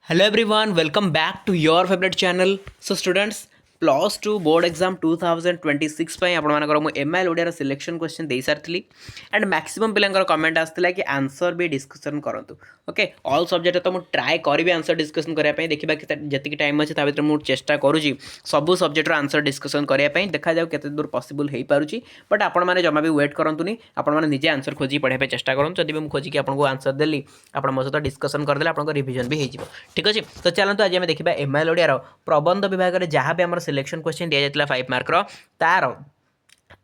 Hello everyone, welcome back to your favorite channel. So students, +2 board exam 2026 आपर MIL Odia selection question दे सारी and maximum पिलांकर comment आसाला कि आंसर भी डिस्कशन करूँ ओके ऑल सब्जेक्ट तो मुझे ट्राए करी आंसर डिस्कशन करने देखा जी टाइम अच्छे भितर मुझे चेष्टा करुँची सब सब्जेक्टर आंसर डिस्कशन करने देखा जाऊ केते दूर पॉसिबल हो पारुची बट आपण मैंने जमा भी वेट करंतुनी आपण मैंने निजे आंसर खोजी पढ़ाई चेष्टा करूँ जब भी मुझे खोजिकी आपको आंसर देली आप मो सहित डिस्कशन करदे आप रिविजन भी हो ठीक अच्छे तो चलते आज आम देखा एमआईएल ओडिया प्रबंध विभाग में जहाँ भी आम सिलेक्शन क्वेश्चन दि जाता 5 मार्कर तार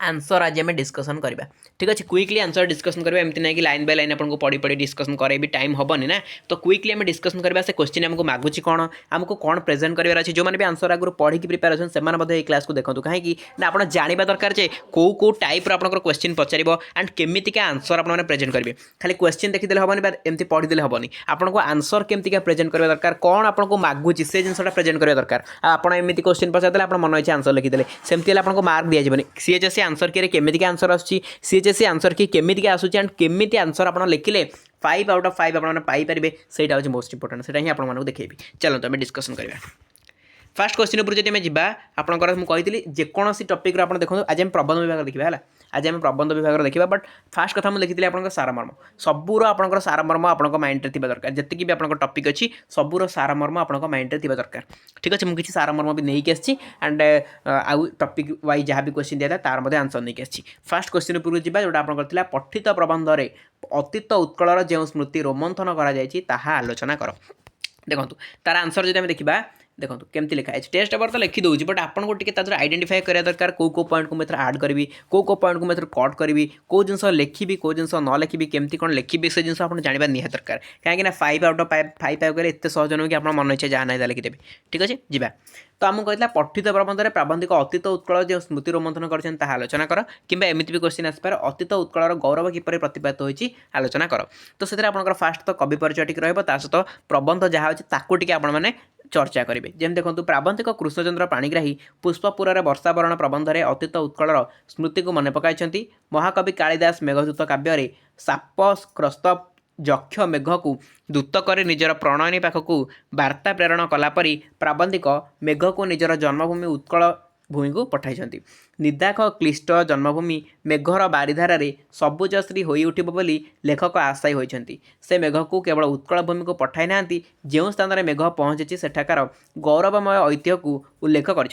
आंसर आज आम डिस्कसन करवा ठीक अच्छे क्विकली आंसर डिस्कसन करवा एमती ना कि लाइन बाय लाइन आपको पढ़ी पढ़ी डिस्कसन करे भी टाइम हेनी ना तो क्विकली आम डिस्कसन करवा से क्वेश्चन आमको मागुची कौन आमको कौन प्रेजेंट करार अच्छे जो मैंने भी आंसर आगुरी पढ़ी प्रिपेयर अच्छे क्लास को देखो कहीं ना आप जानवा दरकार जे कौ टाइप आपंकर क्वेश्चन पचार एंड केमितिका आंसर आपने प्रेजेंट करेंगे खाली क्वेश्चन देखीदे हेनी एमती पढ़ीदे हेनी आपको आंसर केमितिका प्रेजेंट करवा दरकार कौन आपको मागुची से जिनसा प्रेजेंट करवा दरकार आपड़ एमती क्वेश्चन पचारदे आप मन इच्छा आंसर लिखिदे सेमती आपको मार्क दिजाबनी सीएचएससी आंसर की केमितिका आंसर आसूँ सीएचएससी आंसर की केमितिका आसूँ एंड केमिति आंसर आप लिखिले 5 आउट ऑफ 5 आपने पाइपर से मोस्ट इंपोर्टेंट से आपको देखेबी चलते आम डिस्कसन करवा फास्ट क्वेश्चन उपर जब जी आपंकर मुझे जेकोसी टपिक आप देखो आज आम प्रबंध विभाग देखा है आज आम प्रबंध विभाग देखा बट फास्ट कथा मुझे लिखी आप सारमर्म सबूर आप सारमर्म आप माइंड में दरकार जी भी आप टपिक अच्छी सबूर सारमर्म आप माइंड में दरकार ठीक अच्छे मुझे सारमर्म भी नहीं आसी एंड आउ टपिक वाइज जहाँ भी क्वेश्चन दिया था तार आंसर नहीं आसी फास्ट क्वेश्चन उपर जी जोटा आप पठित प्रबंध में अतीत उत्कलर जो स्मृति रोमंथन आलोचना कर देखो तार आंसर जब देखा देखो केमती लिखा है टेस्ट पेपर तो लिखी दूसरी बट आपको टी आइडेंटिफाई करा दरकार कौ पॉइंट को मैं आड करी कौ पॉइंट को मैं कट करी कौ जिन लिखी कौ जिन न लिखी केमती कौन लिखी से जिन आप जानवा निहा दरकार कहीं 5 आउट ऑफ 5 पाइबे एत सहज नुह कि आप मन इच्छा जहाँ ना लिखिदेवी ठीक अच्छे जी तो आमको कहला पठित प्रबंध में प्राबंधिक अतीत उत्कल जो स्मृति रोमंथन कर आलोचना कर कि एमती भी क्वेश्चन आसपार अतीत उत्कलर गौरव किपर प्रतिपादित होती आलोचना कर तो से फास्ट तो कवि परिचय टी रहित प्रबंध जहाँ अच्छे ताकू टी आपने चर्चा करेंगे जमी देखो प्राबंधिक कृष्णचंद्र पाणिग्राही पुष्पपुर वर्षावरण प्रबंध में अतीत उत्कलर स्मृति को मन पकाई महाकवि कालिदास मेघदूत काव्य साप क्रस्त यक्ष मेघ को दूत कर निजर प्रणयनी पाखक वार्ता प्रेरण कलापरी प्राबंधिक मेघ को निजर जन्मभूमि उत्कल भूमि को पठाई निर्दाख क्लिष्ट जन्मभूमि मेघर बारिधार सबुजश्री हो उठब बोली लेखक आशायी होती से मेघ को केवल उत्कल भूमि को पठाई ना जो स्थान में मेघ पहुँची सेठाकार गौरवमय ऐतिह्य को उल्लेख कर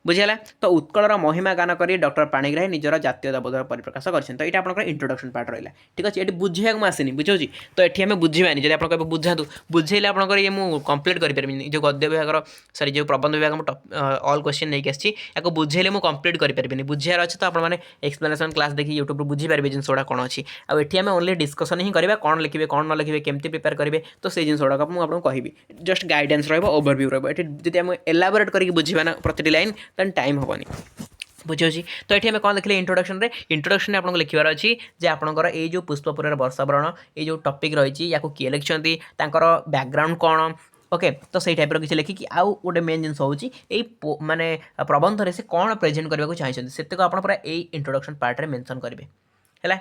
बुझीगला तो उत्कलर महिमा गान कर डॉक्टर पाणिग्राही निजर जातीयताबोधर परिप्रकाश कर यहाँ आप इंट्रोडक्शन पार्ट रहा ठीक अच्छे ये बुझे आसनी बुझे तो ये आम बुझानी जब आप बुझातु बुझेले आपंकर ये मुझे कम्प्लीट करें जो गद्य विभाग सरी जो प्रबंध विभाग ऑल क्वेश्चन नहीं आसी बुझेले मुझे कम्प्लीट करें बुझार अच्छे तो आपने एक्सप्लेनेशन क्लास देखिए यूट्यूब बुझीपारे जिनसा कौन अच्छी आठ आम ओनली डिस्कसन ही करवा कौन लिखे कौन न लिखे केमती प्रिपेयर करेंगे तो से जिन गुड़ाक मुझे कहि जस्ट गाइडेंस रोवरव्यू रही एलाबोरेट करके बुझा ना प्रति लाइन तेन टाइम हेनी बुझे तो ये कौन देखिए इंट्रोडक्शन आपको लिखार अच्छी जे आपंकर ये जो पुष्पपुर वर्षावरण ये जो टपिक रही या किए लिखिं बैकग्राउंड कौन ओके तो सही टाइप किसी लिखिकी आउ गोटे मेन जिन हो माने प्रबंध से कौन प्रेजेंट करने को चाहिए से आप पूरा यही इंट्रोडक्शन पार्ट में मेंशन करेंगे है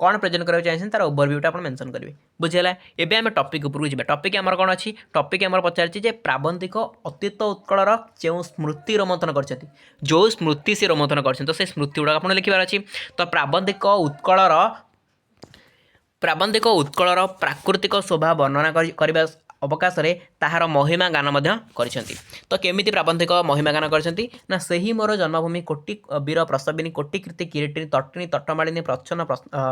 कौन प्रेजेंट करने चाहिए तार ओवरव्यूटा आप मेंशन करेंगे बुझेगा एवं आम टपिक उपरको जी टपिक आम कौन अच्छी टपिक आम पचार प्राबंधिक अतीत उत्कलर जो स्मृति रोमंथन कर जो स्मृति से रोमंथन कर तो से स्मृति गुड़ा आप लिखार अच्छी तो प्राबंधिक उत्कलर प्राकृतिक शोभा वर्णना करने अवकाश में ताहार महिमा गान तो केमिति प्राबंधिक महिमा गान करना से ही मोर जन्मभूमि कोटि वीर प्रसविनी कोटि कृति किरीटिनी तटिनी तटमालिनी प्रच्छन्न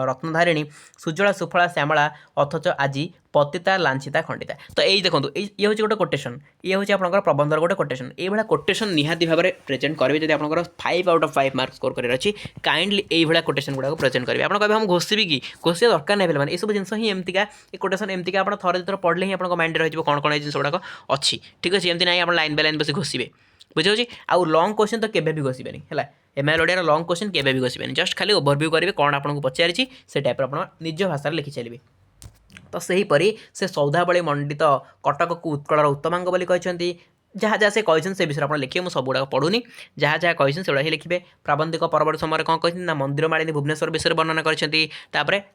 रत्नधारिणी सुजला सुफला श्यामला अथच आज पतिता लांछिता खंडिता तो यही देखो ये हूँ गोटे कोटेशन ये हूँ आप प्रबंधर गोटे कोटेशन ये कोटेशन निहाती भाव में प्रेजेंट करेंगे जब आप 5 आउट ऑफ 5 मार्क स्कोर करार अच्छी काइंडली ये कोटेशन गुड़ा प्रेजेंट करेंगे आप कहे हम घोषिबी कि घोषिया दरकार नहीं पे ये सब जिन ही एमतीका ये कोटेशन एमतीका आप थोड़े थोड़े पढ़ले ही आप माइंड रही कौन कौन जिन गुड़ाक अच्छी ठीक अच्छे एमती ना आप लाइन बाय लाइन बस घोषिबे बुझे आउ लंग क्वेश्चन तो केवे भी घोषिबेनी है एमआईएल ओडिया लंग क्वेश्चन केवे भी घोषिबेनी जस्ट खाली ओवरव्यू करेंगे कौन आपको पचारि से टाइप आप निज भाषा लिखि चलिए तो सहीपरी से सौदाबली मंडित कटक को उत्कलर उत्तमांग बोली कहते जहाँ जहाँ से कहते से विषय आप लिखे मुझे सब गुड़ा पढ़ुनी जहाँ जहाँ कहते से लिखे प्राबंधिक परवर्त समय कौन कहते ना मंदिर मालिनी भुवनेश्वर विषय वर्णना करते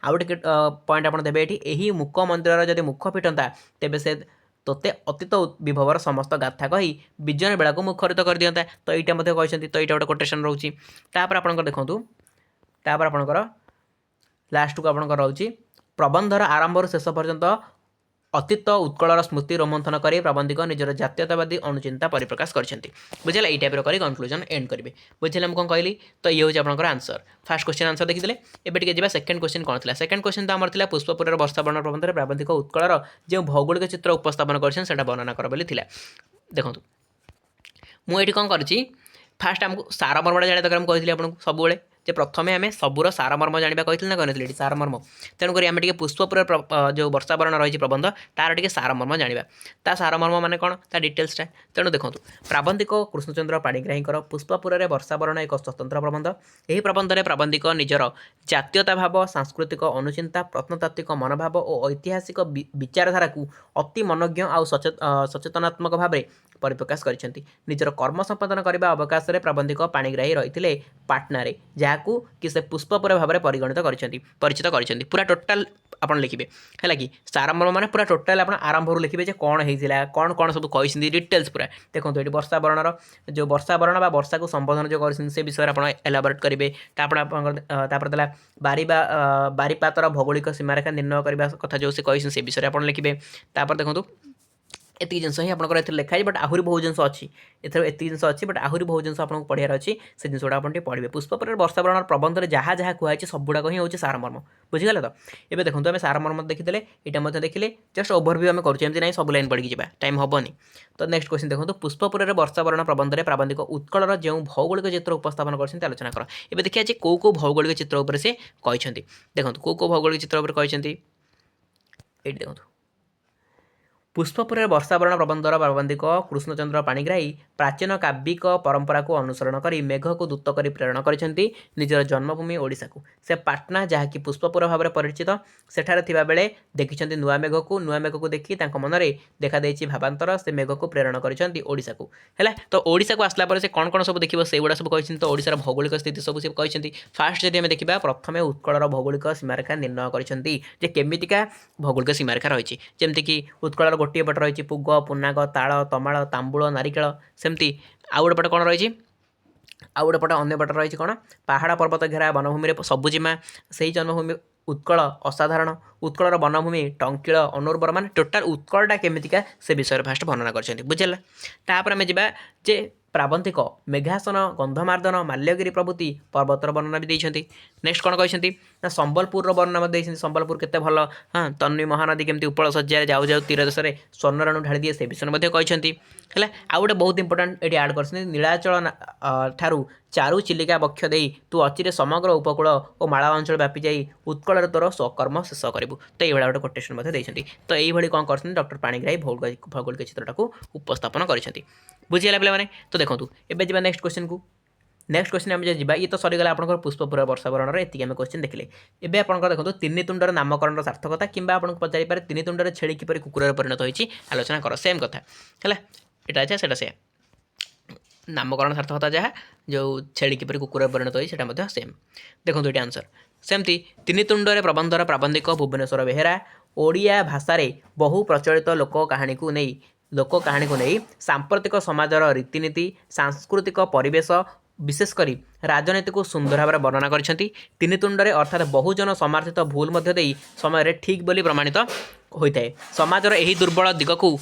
आउ टे पॉइंट आप देवे ये मुख मंदिर जब मुख फिटंता तेज से तोते अतीत विभवर समस्त गाथा कही विजन बेला को मुखरित कर दियंता तो एटा मध्ये कहछंती तो एटा गोटे कोटेशन रहउची तापर आपनकर देखंतु तापर आपनकर लास्ट को आपनकर रहउची प्रबंधर आरंभ रु शेष पर्यंत अतीत उत्कलर स्मृति रोमंथन कर प्रबंधिक निजर जातीयतावादी अनुचिंता परिप्रकाश करछंती बुझिला एई टाइप करी कंक्लूजन एंड करिवे बुझिला हम कोन कहली तो ये होची आपनकर आंसर फर्स्ट क्वेश्चन आंसर देखिदेले एबे टिके जेबा सेकंड क्वेश्चन कोन थिला सेकंड क्वेश्चन तो हमर थिला पुष्पपुरर वर्षावरण प्रबंधर प्राबंधिक उत्कलर जे भौगोलिक चित्र उपस्थापन करछन सेटा वर्णना कर बोली थिला देखंतु मु एठी कोन करछि फास्ट हमको सारमर्म जाने दरकार हम कहथिली आपन सब बेले जे प्रथमे आम सबूर सारमर्म जाना कहते ना कहते सारमर्म तेणुक आम टे पुष्पपुर जो वर्षावरण रही प्रबंध तार टे सारमर्म जाना ता सारमर्म माने कौन ता डिटेल्सटा तेणु देखो प्राबंधिक कृष्णचंद्र पाणिग्राहींकर पुष्पपुर वर्षावरण एक स्वतंत्र प्रबंध यही प्रबंध में प्राबंधिक निजर जातीयता भाव सांस्कृतिक अनुचिंता प्रत्नतात्विक मनोभाव और ऐतिहासिक विचारधारा को अति मनोज्ञ आ सचेतनात्मक भाव परिप्रकाश करछंती निजर कर्म संपादन करने अवकाश में प्राबंधिक पाणिग्राही रही पाटना जहाँ कि से पुष्पपुर भाव में परिगणित परिचित करछंती पूरा टोटाल आपन लिखिबे है कि सारंभ माने पूरा टोटाल आपन आरंभ रु लिखिबे जे कोन हेइतिला कोन कोन सब कहिसिंदी डिटेल्स पूरा देखंतु एटी वर्षावरणर जो वर्षावरण बा वर्षा को संबोधन जो करसिन से विषय आपन एलाबोरेट करिवे तापर दला बारीपातर भौगोलिक सीमारेखा निर्णय करबा कथा जो से कहिसिन से विषय आपन लिखिबे तापर देखंतु एति जिनस ही आपनकर एथे लिखाई बट आहुरी बहुत जिनस अच्छी एथर एति जिनस अच्छी बट आहुरी बहुत जिनस आपन पढ़ियार अच्छी से जिनसटा आपन टे पढ़िबे पुष्पपुर वर्षावरण प्रबंध रे जहाँ जहाँ कुहाई सबुड़ाक ही होची सारमर्म बुझिगले तो एबे देखंतु आमे सारमर्म देखिदेले एटा मध्ये देखिले जस्ट ओवरव्यू आमे करछु एमति नै सब लाइन पढ़ी जिबा टाइम हबनी तो नेक्स्ट क्वेश्चन देखंतु पुष्पपुर रे वर्षावरण प्रबंध रे प्राबंधिक उत्कलर जे भौगोलिक चित्र उपस्थापन करछन आलोचना कर एबे देखिया जे को भौगोलिक चित्र ऊपर से कहिसंती देखंतु को भौगोलिक चित्र ऊपर कहिसंती एटी देखंतु पुष्पपुर वर्षावरण प्रबंधर प्राबंधिक कृष्णचंद्र पाणिग्राही प्राचीन काव्यिक परंपरा को अनुसरण कर मेघ को दूत कर प्रेरण करछंती निजर जन्मभूमि ओडिशा को से पाटना जहाँकि पुष्पपुर भाव में परिचित सेठारे थिबा बेले देखिछंती नुआ मेघ को देखि तांको मनरे देखा देछि भावांतर से मेघ को प्रेरण करछंती ओडिशा को हैला तो ओडिशा को आसला पर से कोन कोन सब देखिबो सेगुडा सब कहिछंती तो ओडिशार भौगोलिक स्थिति सब से कहिछंती फास्ट जदि हम देखिबा प्रथमे उत्कलर भौगोलिक सीमारेखा निर्णय करछंती जे केमितिका भौगोलिक सीमारेखा रहिछि जेमति कि उत्कलर गोटे पट रही पुग पुनाग ताल तमाल तांबूल नारिकेल सेमती आउ गोटे पट कौन रही आउ गोटे पट अन्य पट रही कौन पहाड़ पर्वत घेरा वनभूमि सबुजिमा से जन्मभूमि उत्कल असाधारण उत्कलर वनभूमि टंकिल अनुर्वर मान टोटाल उत्कलटा केमितिका से विषय फास्ट वर्णना कर बुझेगा तापर आम जा जे प्राबंधिक मेघासन गंधमार्दन माल्यगिरी प्रभृति पर्वतर वर्णना भी देते नेक्स्ट कौन कहते ना संबलपुर वर्णना देते संबलपुर केते भल हाँ तन्वी महानदी केमती उपल सज्जा जाऊ जाऊ तीर देश में स्वर्णरेणु ढाड़ी दिए से विषय कहते है आउ गोटे बहुत इंपोर्टाट ये आड कर नीलाचल ठारू चारु चिलिका बक्ष दे तू अचिरे समग्र उपकूल और माला अंचल व्यापी जाई उत्कल तोर स्वकर्म शेष करू तो ये गोटे कोटेशन देते तो यही कौन कर डॉक्टर पाणिग्राही भौगोलिक चित्रटा को उपस्थापन कर बुझीगला पे तो देखो एबे जा नेक्स्ट क्वेश्चन को नेक्स्ट क्वेश्चन आम जा ये तो सरीगला आप पुष्पपुर वर्षावरण एति आम क्वेश्चन देखिले एबे आप देखो तीन तुंडर नामकरण सार्थकता कि आपको पचारि पारे तीन तुंडर छेड़ी किपर कुकुर परिणत होती आलोचना कर सेम कथा है यहाँ अच्छा से नामकरण सार्थकता जहाँ जो छेड़ी किपर कुकुर परिणत होती है सेम देखो ये आंसर सेमती तीन तुंडर प्रबंधर प्राबंधिक भुवनेश्वर बेहेरा ओडिया भाषा बहु प्रचलित लोक कहानी को नहीं सांप्रतिक समाजर रीतिनीति सांस्कृतिक परिवेश विशेषकर राजनीति को सुंदर भाव वर्णना करछंती तीन तुंडरे अर्थात बहुजन समर्थित भूल मध्य देई समय ठीक बोली प्रमाणित होता है समाजर यही दुर्बल दिग को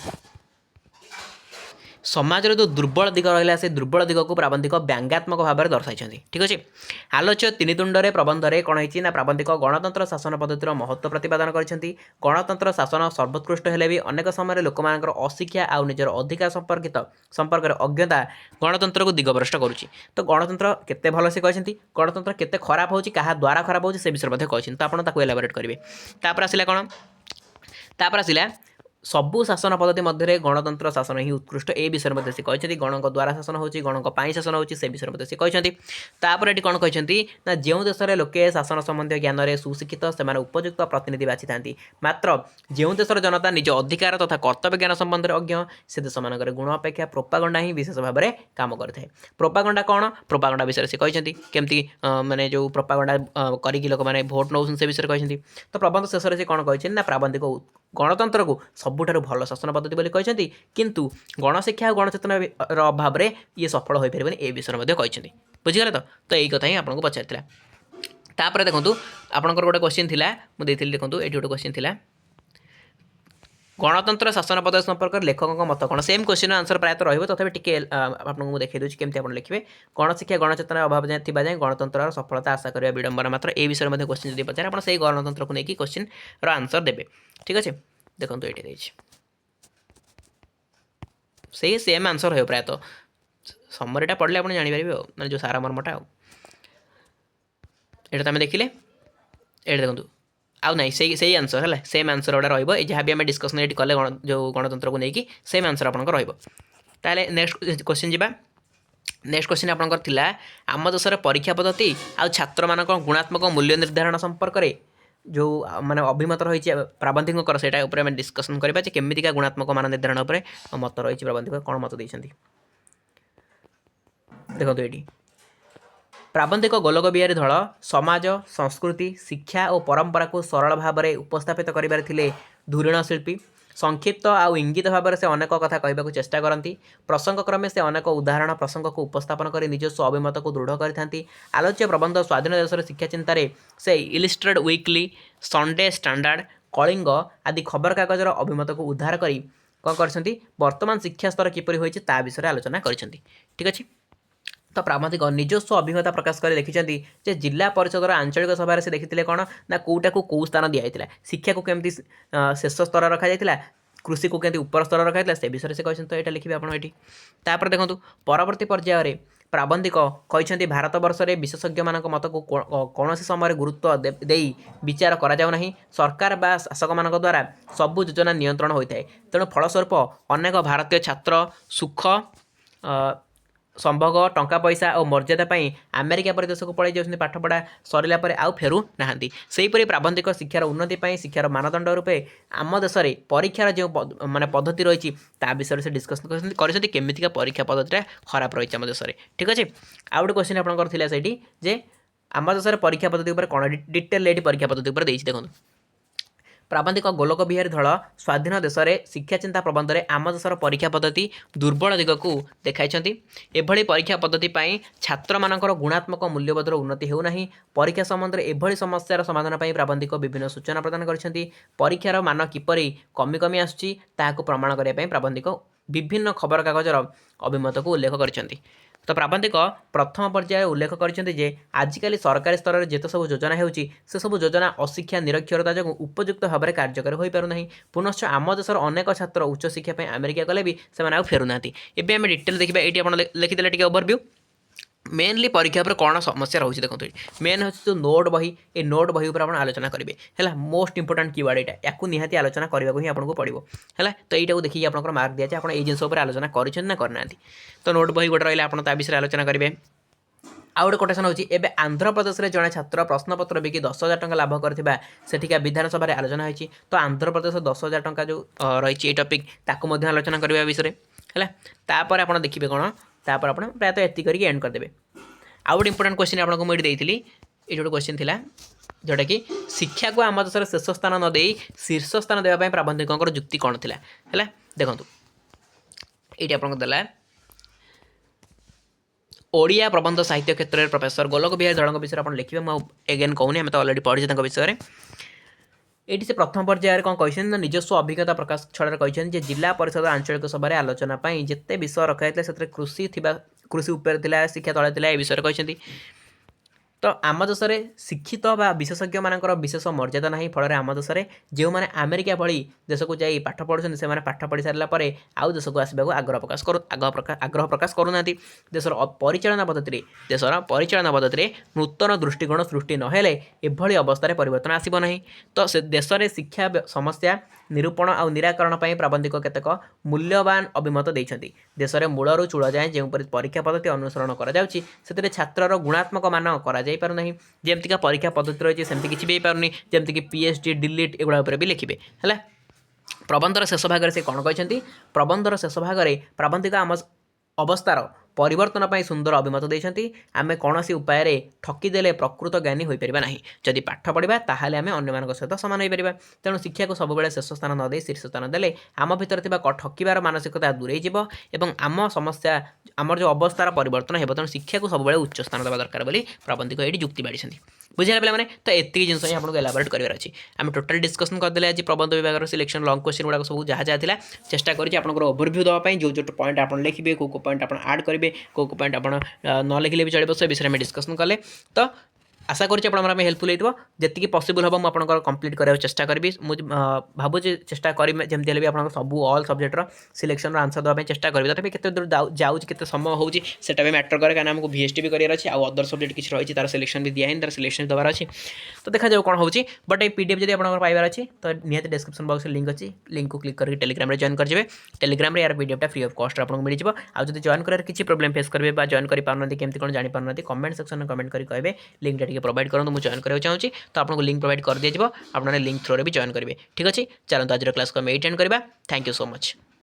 समाजर जो दुर्बल दिग रहा से दुर्बल दिग को प्राबंधिक व्यंग्यात्मक भाव में दर्शाई ठीक अच्छे आलोच्य तीन तुंडरे प्रबंधरे कौन है प्राबंधिक गणतंत्र शासन पद्धतिर महत्व प्रतिपादन करछंती गणतंत्र शासन सर्वोत्कृष्ट हेले भी अनेक समय लोक मानकर अशिक्षा आउ निजर अधिकार संपर्क अज्ञता गणतंत्र को दिगभ्रष्ट करुच्ची तो गणतंत्र केते भल से कहते गणतंत्र केते खराब होची कहा द्वारा खराब होची से विषय कहते तो आपन ताको एलाबोरेट करेंगे तापर आसिला कौन तापर आसिला सबु शासन पद्धति मध्य गणतंत्र शासन ही उत्कृष्ट ए विषय में से कहते गणक द्वारा शासन होची गणक पाई शासन होची से विषय में से कहते तापर ये कौन कहते ना जो देश में लोके शासन संबंधी ज्ञान में सुशिक्षित से उपयुक्त प्रतिनिधि बाछि थांती मात्र जो देशर जनता निज अधिकार तथा कर्तव्य ज्ञान संबंध में अज्ञ से देश मानक गुण अपेक्षा प्रोपागंडा ही विशेष भाव में काम करते प्रोपागंडा कौन प्रोपागंडा विषय से कहते केमती माने जो प्रोपागंडा करी लोक मैंने भोट नौ से विषय कहते तो प्रबंध शेष से कौन कहते ना प्राबंधिक गणतंत्र को सबुठारु भल शासन पद्धति बोली कहते किंतु गणशिक्षा और गणचेतना अभाव में ये सफल हो पारे ए विषय कहते बुझीगले तो यही कथा ही आपको पचार तापर देखो आपंकर गोटे क्वेश्चन थी मुझे देखूँ ये गोटे क्वेश्चन थी गणतंत्र शासन पद्धति संपर्क लेखकों मत कौन सेम क्वेश्चन आंसर प्रायः रही तथापि टी आपको देखा दूसरी केमती आप लिखे गणशिक्षा गणचेतना अभाव जाए जाए गणतंत्र सफलता आशा करने विडंबना मात्र ए विषय में क्वेश्चन जब पचारे आप से गणतंत्र को लेकिन क्वेश्चन आंसर देते ठीक अच्छे देखो ये से सेम आंसर हो प्रायः समरीटा पढ़ले आप जापर मैंने जो सारा मर्मटा ये आम देखिले ये देखो आउ ना से आंसर है सेम आंसर गुड़ा रहा भी आम डिस्कसन ये कले जो गणतंत्र को लेकिन सेम आंसर आप ताले नेक्स्ट क्वेश्चन जी नेक्स्ट क्वेश्चन आपंकर थिला आम देश परीक्षा पद्धति आ छात्र मान गुणात्मक मूल्य निर्धारण संपर्क में जो माने अभिमत रही प्राबंधिक से डिस्कसन करवा केमिका गुणात्मक मान निर्धारण पर मत रही प्राबंधिक कौन मत देती देखो ये प्राबंधिक गोलक बिहारी धल समाज संस्कृति शिक्षा और परंपरा को सरल भाव में उपस्थापित करें धुरीण शिल्पी संक्षिप्त आउ इंगित भाव से अनेक कथा कहवाक चेष्टा करती प्रसंग क्रमे से अनेक उदाहरण प्रसंग को उपस्थापन कर निजस्व अभिमत को दृढ़ करती आलोच्य प्रबंध स्वाधीन देश शिक्षा चिंतार से Illustrated Weekly Sunday Standard Kalinga आदि खबर कागजर अभिमत को उद्धार कर कौन कर वर्तमान शिक्षा स्तर किपरि होइछि ता विषय आलोचना करछन्ति ठीक अच्छे तो प्राबंधिक निजस्व अभिज्ञता प्रकाश कर देखिए जिला परिषद आंचलिक सभा से देखी कौन ना कौटा को कौ स्थान दिखाई शिक्षा को केमती शेष स्तर रखा जाता कृषि को केमती ऊपर स्तर रखा से विषय से कहते तो यहाँ लिखे आपड़ देखो परवर्ती पर्यायर प्राबंधिक कहते भारत वर्ष में विशेषज्ञ मान मत को कौन समय गुरुत्व दे विचार करा सरकार बा शासक मान द्वारा सबू योजना नियंत्रण होता है तेणु फलस्वरूप अनेक भारतीय छात्र सुख संभोग टंका पैसा और मर्यादा अमेरिका पर देश को पड़े जाऊँ पाठपढ़ा सरला आउ फेरू ना सेहीपरि प्राबंधिक शिक्षार उन्नति शिक्षार मानदंड रूपे आम देश में परीक्षार जो माने पद्धति रही विषय से डिस्कसन कर केमिका परीक्षा पद्धति खराब रही आम देश में ठीक अच्छे आउ गोटे क्वेश्चन आपंकर से जे आम देश में परीक्षा पद्धति कौन डिटेल ये परीक्षा पद्धति देखो प्राबंधिक गोलक बिहारी धल स्वाधीन देश में शिक्षा चिंता प्रबंध में आम देशर परीक्षा पद्धति दुर्बल दिग को देखाई एभली परीक्षा पद्धति छात्र मानकर गुणात्मक मूल्यबोधर उन्नति होना परीक्षा संबंध में एभली समस्यार समाधान प्राबंधिक विभिन्न सूचना प्रदान कर परीक्षार मान किपरि कमी कमी आसुच्ची प्रमाण करने प्राबंधिक विभिन्न खबर कागजर अभिमत को उल्लेख कर तो प्राबंधिक प्रथम पर्याय उल्लेख कर आजिकल सरकारी स्तर में जिते सब योजना होती से सब योजना अशिक्षा निरक्षरता जो उपयुक्त भाव में कार्यकारी हो पारना पुनश्च आम देशर अनेक छात्र उच्च शिक्षा अमेरिका गले भी से फेरुना एवं आम डिटेल देखा ये लिखिदे टी ओवरव्यू मेनली परीक्षा पर कौन समस्या रही देखो मेन हूँ जो नोट बही ए नोट बही पर आलोचना करेंगे है मोस्ट इंपोर्टाट कीवर्ड यहाँ या निहाती आलोचना करने ही आपको पड़ो है तो यहाँ देखिए आप मार्क दिया आप ये जिन आलोचना करना करना तो नोट बही गोटे रहा आप विषय आलोचना करेंगे आउ गोटे क्वेश्चन होची एबे आंध्र प्रदेश में जड़े छात्र प्रश्नपत्र बिकी 10,000 टंका लाभ करथिबा सेठिका विधानसभा आलोचना होती तो आंध्र प्रदेश 10,000 टंका जो रही टपिक ताकू आलोचना करने विषय है तापर आप देखिए कौन तापर आप प्रायतः एति करके एंड करदे आउ गोटे इंपोर्टाट क्वेश्चन आपको मुझे देती ये गोटे क्वेश्चन थिला जोटा कि शिक्षा को आम देश शेष स्थान न दे शीर्ष स्थान देवाई प्राबंधिकों जुक्ति कौन थिला है देखो ये आपको देला ओडिया प्रबंध साहित्य क्षेत्र में प्रोफेसर गोलक बिहारी धड़ विषय आप लिखे मुझे एगेन कहूनी आम तो अलरेडी पढ़ी विषय ये से प्रथम पर्यायर कौन कहते निजस्व अभिज्ञता प्रकाश छड़ कहते जिला परिषद आंचलिक सभा आलोचना जिते विषय रखाई से कृषि कृषि उपर शिक्षा तले था ये विषय कहते तो आम देश में शिक्षित बा विशेषज्ञ मानकर विशेष मर्यादा ना फल आम देश में जो मैंने अमेरिका भली देश को जाई पाठ पढ़ुं से पाठ पढ़ी सारापर आउ देश को आसवाक आग्रह प्रकाश करूना देशर परिचालना पद्धति देशर परिचालना पद्धति नूतन दृष्टिकोण सृष्टि नहेले एभली अवस्था परिवर्तन आसब ना तो से देश में शिक्षा समस्या निरूपण आउ निराकरण प्राबंधिक केतेक मूल्यवान अभिमत देते देश में मूलरू चूल जाए जो परीक्षा पद्धति अनुसरण कर छात्रर गुणात्मक मान कर पारना जमतीका परीक्षा पद्धति रही सेमती किसी भी पारनी जमती पीएचडी डिलीट एगुड़ा भी लिखे है प्रबंधर शेष भाग से कौन कहते प्रबंधर शेष भाग में प्राबंधिक आम अवस्थार परिवर्तन पर सुंदर अभिमत देते आम कौन उपाय ठकीदेले प्रकृत ज्ञानी हो पार ना जदि पाठ पढ़ा ताहले आम अन्य सहित सामान हो पार तेणु शिक्षा को सब शेष स्थान न दे शीर्ष स्थान देले आम भीतर ठकिबार मानसिकता दूरे जीव एवं आम समस्या आमर जो अवस्थार परिवर्तन हो तेणु शिक्षा को सब उच्च स्थान देवा दरकार बोली प्रबंधक ये जुक्ति बाढ़ी बुझे पे तो एति जिन आपको एलाबोरेट करार अच्छी आम टोटाल डिस्कसन करदे आज प्रबंध विभाग सिलेक्शन लंग क्वेश्चन गुड़ाक सब जहाँ जहाँ था चेष्टा करेंगे आपंकर ओवरभ्यू देवाई जो जो पॉइंट आप लिखे कौ पॉइंट आप आड करेंगे कौ पॉइंट आप न लिखले भी चलो से विषय में डिस्कसन कले तो आशा करुँच आप हेल्पफुल होती जी पॉसिबल हम मुझे कंप्लीट करार चेष्टा करी मुझे भावुँ चेष्टा करी जमी भी आप सब ऑल सब्जेक्टर सिलेक्शन आंसर देवाई चेष्टा करी तथापि केते दूर जाऊँगी केते समय होची सेटा भी मैटर करे कहीं आमको VST भी करार अच्छी आउ अदर सब्जेक्ट किसी रही तार सिलेक्शन भी दिखाई तार सिलेक्शन देवार अच्छी तो देखा जाऊ कौन होची बट ये PDF जब आप पाइबार अच्छी तो निहत डिस्क्रिप्शन बॉक्स लिंक अच्छी लिंक को क्लिक करके टेलीग्राम में जॉइन करेंगे टेलीग्राम में यार PDF फ्री ऑफ कॉस्ट आपको मिल जाए आज जब जॉइन कर किसी प्रॉब्लम फेस करेंगे जॉइन कर पारना केमती कौन जापार कमेंट सेक्शन में कमेंट करके कहे लिंक टा प्रोवाइड करूँ मुझे जॉइन करना चाहूँगी तो आपको लिंक प्रोवाइड कर दिया आपने लिंक थ्रो भी जॉइन करेंगे ठीक अच्छे चलते आज क्लास को एंड करवा थैंक यू सो मच।